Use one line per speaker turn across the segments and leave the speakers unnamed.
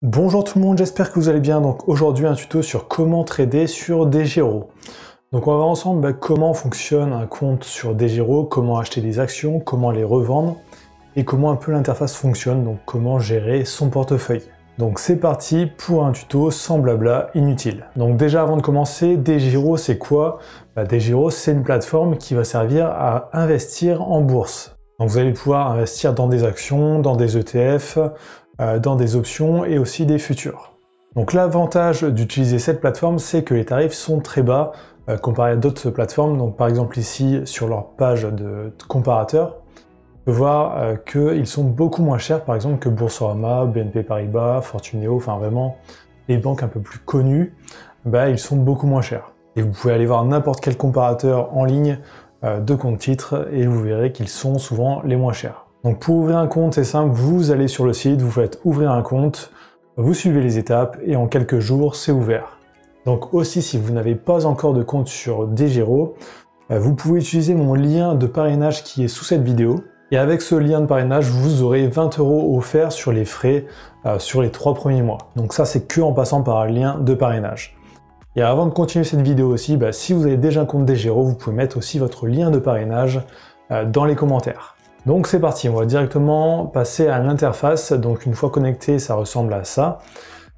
Bonjour tout le monde, j'espère que vous allez bien. Donc aujourd'hui un tuto sur comment trader sur DeGiro. Donc on va voir ensemble comment fonctionne un compte sur DeGiro, comment acheter des actions, comment les revendre et comment un peu l'interface fonctionne, donc comment gérer son portefeuille. Donc c'est parti pour un tuto sans blabla inutile. Donc déjà avant de commencer, DeGiro c'est quoi? DeGiro c'est une plateforme qui va servir à investir en bourse. Donc vous allez pouvoir investir dans des actions, dans des ETF, dans des options et aussi des futurs. Donc l'avantage d'utiliser cette plateforme, c'est que les tarifs sont très bas comparé à d'autres plateformes. Donc par exemple ici sur leur page de comparateur, on peut voir qu'ils sont beaucoup moins chers par exemple que Boursorama, BNP Paribas, Fortuneo, enfin vraiment les banques un peu plus connues, ils sont beaucoup moins chers. Et vous pouvez aller voir n'importe quel comparateur en ligne de compte titres et vous verrez qu'ils sont souvent les moins chers. Donc pour ouvrir un compte, c'est simple, vous allez sur le site, vous faites ouvrir un compte, vous suivez les étapes et en quelques jours, c'est ouvert. Donc aussi, si vous n'avez pas encore de compte sur DeGiro, vous pouvez utiliser mon lien de parrainage qui est sous cette vidéo. Et avec ce lien de parrainage, vous aurez 20 € offerts sur les frais sur les 3 premiers mois. Donc ça, c'est que en passant par un lien de parrainage. Et avant de continuer cette vidéo aussi, si vous avez déjà un compte DeGiro, vous pouvez mettre aussi votre lien de parrainage dans les commentaires. Donc c'est parti, on va directement passer à l'interface. Donc une fois connecté, ça ressemble à ça.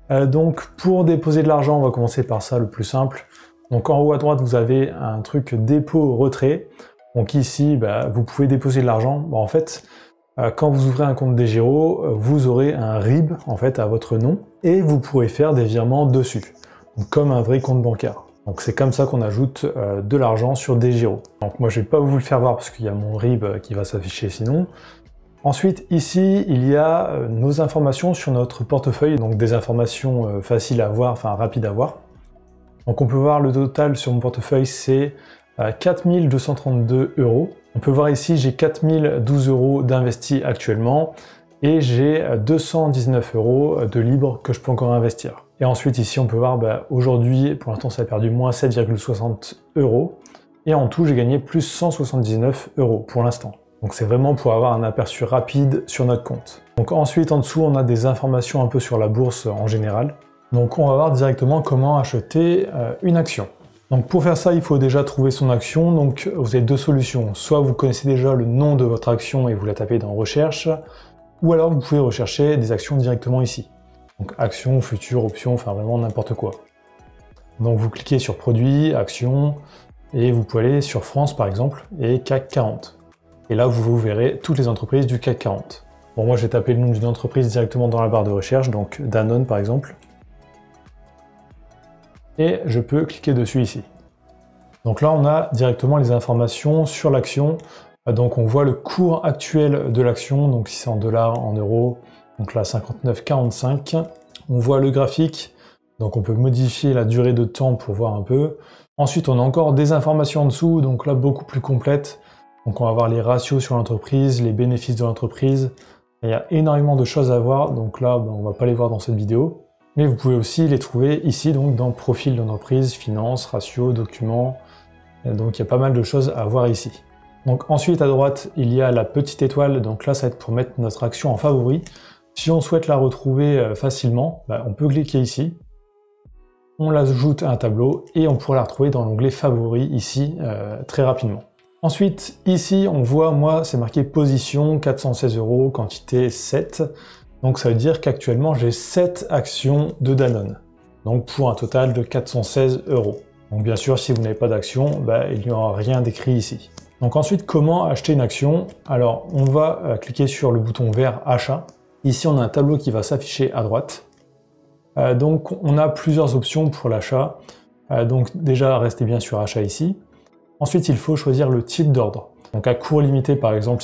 Donc pour déposer de l'argent, on va commencer par ça, le plus simple. Donc en haut à droite, vous avez un truc dépôt-retrait. Donc ici, vous pouvez déposer de l'argent. En fait, quand vous ouvrez un compte DeGiro, vous aurez un RIB en fait à votre nom et vous pourrez faire des virements dessus, donc, comme un vrai compte bancaire. Donc c'est comme ça qu'on ajoute de l'argent sur DeGiro. Donc moi je vais pas vous le faire voir parce qu'il y a mon RIB qui va s'afficher sinon. Ensuite ici il y a nos informations sur notre portefeuille, donc des informations faciles à voir, enfin rapides à voir. Donc on peut voir le total sur mon portefeuille, c'est 4 232 €. On peut voir ici j'ai 4 012 € d'investis actuellement et j'ai 219 € de libre que je peux encore investir. Et ensuite ici on peut voir aujourd'hui pour l'instant ça a perdu moins 7,60 €. Et en tout j'ai gagné plus 179 € pour l'instant. Donc c'est vraiment pour avoir un aperçu rapide sur notre compte. Donc ensuite en dessous on a des informations un peu sur la bourse en général. Donc on va voir directement comment acheter une action. Donc pour faire ça il faut déjà trouver son action. Donc vous avez deux solutions. Soit vous connaissez déjà le nom de votre action et vous la tapez dans recherche, ou alors vous pouvez rechercher des actions directement ici. Donc actions, futures, options, enfin vraiment n'importe quoi. Donc vous cliquez sur produits, actions, et vous pouvez aller sur France par exemple, et CAC 40. Et là vous verrez toutes les entreprises du CAC 40. Bon moi j'ai tapé le nom d'une entreprise directement dans la barre de recherche, donc Danone par exemple. Et je peux cliquer dessus ici. Donc là on a directement les informations sur l'action. Donc on voit le cours actuel de l'action, donc si c'est en dollars, en euros, donc là 59,45. On voit le graphique, donc on peut modifier la durée de temps pour voir un peu. Ensuite on a encore des informations en dessous, donc là beaucoup plus complètes. Donc on va voir les ratios sur l'entreprise, les bénéfices de l'entreprise. Il y a énormément de choses à voir, donc là on va pas les voir dans cette vidéo. Mais vous pouvez aussi les trouver ici, donc dans profil d'entreprise, finances, ratios, documents. Et donc il y a pas mal de choses à voir ici. Donc ensuite à droite il y a la petite étoile, donc là ça va être pour mettre notre action en favori. Si on souhaite la retrouver facilement, on peut cliquer ici, on l'ajoute à un tableau et on pourra la retrouver dans l'onglet favoris ici très rapidement. Ensuite ici on voit, moi c'est marqué position 416 €, quantité 7, donc ça veut dire qu'actuellement j'ai 7 actions de Danone, donc pour un total de 416 €. Donc bien sûr si vous n'avez pas d'action, il n'y aura rien d'écrit ici. Donc ensuite, comment acheter une action? Alors, on va cliquer sur le bouton vert achat. Ici, on a un tableau qui va s'afficher à droite. Donc, on a plusieurs options pour l'achat. Donc déjà, restez bien sur achat ici. Ensuite, il faut choisir le type d'ordre. Donc à court limité, par exemple,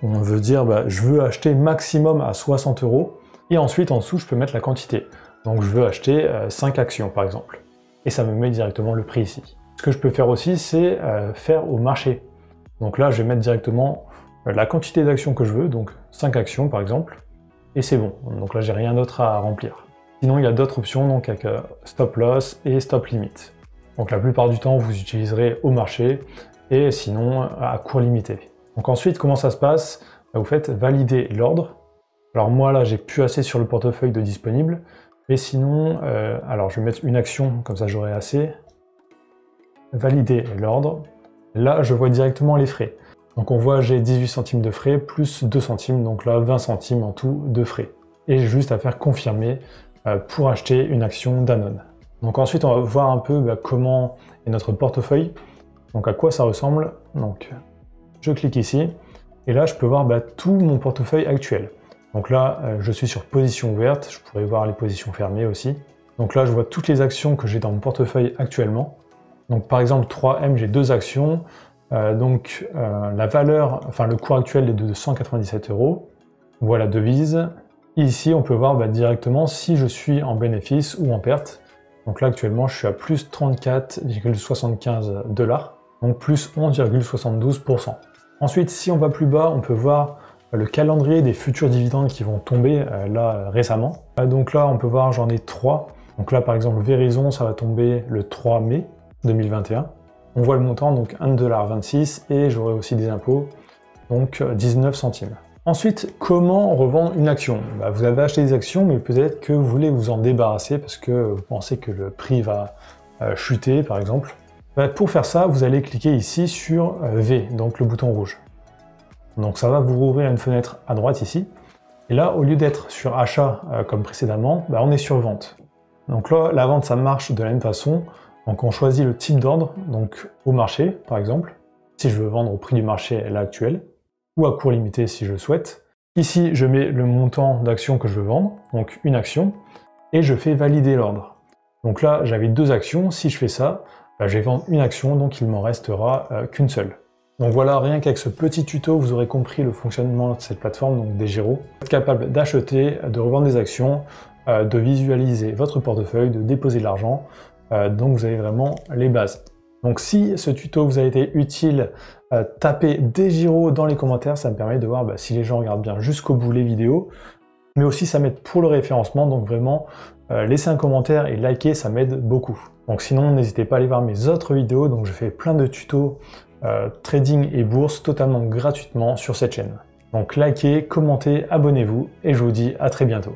on veut dire je veux acheter maximum à 60 €. Et ensuite, en dessous, je peux mettre la quantité. Donc je veux acheter 5 actions, par exemple. Et ça me met directement le prix ici. Ce que je peux faire aussi, c'est faire au marché. Donc là, je vais mettre directement la quantité d'actions que je veux, donc 5 actions par exemple, et c'est bon. Donc là, j'ai rien d'autre à remplir. Sinon, il y a d'autres options, donc avec stop loss et stop limit. Donc la plupart du temps, vous utiliserez au marché, et sinon à court limité. Donc ensuite, comment ça se passe? Vous faites valider l'ordre, Alors moi là, j'ai plus assez sur le portefeuille de disponible, mais sinon, alors je vais mettre une action, comme ça j'aurai assez. Valider l'ordre. Là, je vois directement les frais. Donc on voit j'ai 18 centimes de frais plus 2 centimes, donc là 20 centimes en tout de frais. Et j'ai juste à faire confirmer pour acheter une action Danone. Donc ensuite on va voir un peu comment est notre portefeuille, donc à quoi ça ressemble. Donc je clique ici, et là je peux voir tout mon portefeuille actuel. Donc là je suis sur position ouverte, je pourrais voir les positions fermées aussi. Donc là je vois toutes les actions que j'ai dans mon portefeuille actuellement. Donc par exemple 3M, j'ai 2 actions. La valeur, enfin le cours actuel est de 197 €. On voit la devise. Ici, on peut voir directement si je suis en bénéfice ou en perte. Donc là, actuellement, je suis à plus 34,75 $, donc plus 11,72%. Ensuite, si on va plus bas, on peut voir le calendrier des futurs dividendes qui vont tomber là récemment. Donc là, on peut voir, j'en ai 3. Donc là, par exemple, Verizon, ça va tomber le 3 mai 2021. On voit le montant, donc 1,26 $, et j'aurai aussi des impôts, donc 19 centimes. Ensuite, comment revendre une action? Vous avez acheté des actions, mais peut-être que vous voulez vous en débarrasser parce que vous pensez que le prix va chuter, par exemple. Pour faire ça, vous allez cliquer ici sur V, donc le bouton rouge. Donc ça va vous rouvrir une fenêtre à droite ici. Et là, au lieu d'être sur achat comme précédemment, on est sur vente. Donc là, la vente, ça marche de la même façon. Donc on choisit le type d'ordre, donc au marché par exemple, si je veux vendre au prix du marché là actuel, ou à cours limité si je le souhaite. Ici je mets le montant d'action que je veux vendre, donc une action, et je fais valider l'ordre. Donc là j'avais 2 actions, si je fais ça, je vais vendre une action, donc il m'en restera qu'une seule. Donc voilà, rien qu'avec ce petit tuto, vous aurez compris le fonctionnement de cette plateforme, donc DEGIRO. Vous êtes capable d'acheter, de revendre des actions, de visualiser votre portefeuille, de déposer de l'argent. Donc vous avez vraiment les bases. Donc si ce tuto vous a été utile, tapez DEGIRO dans les commentaires, ça me permet de voir si les gens regardent bien jusqu'au bout les vidéos, mais aussi ça m'aide pour le référencement, donc vraiment laissez un commentaire et likez, ça m'aide beaucoup. Donc sinon n'hésitez pas à aller voir mes autres vidéos, donc je fais plein de tutos trading et bourse totalement gratuitement sur cette chaîne. Donc likez, commentez, abonnez-vous et je vous dis à très bientôt.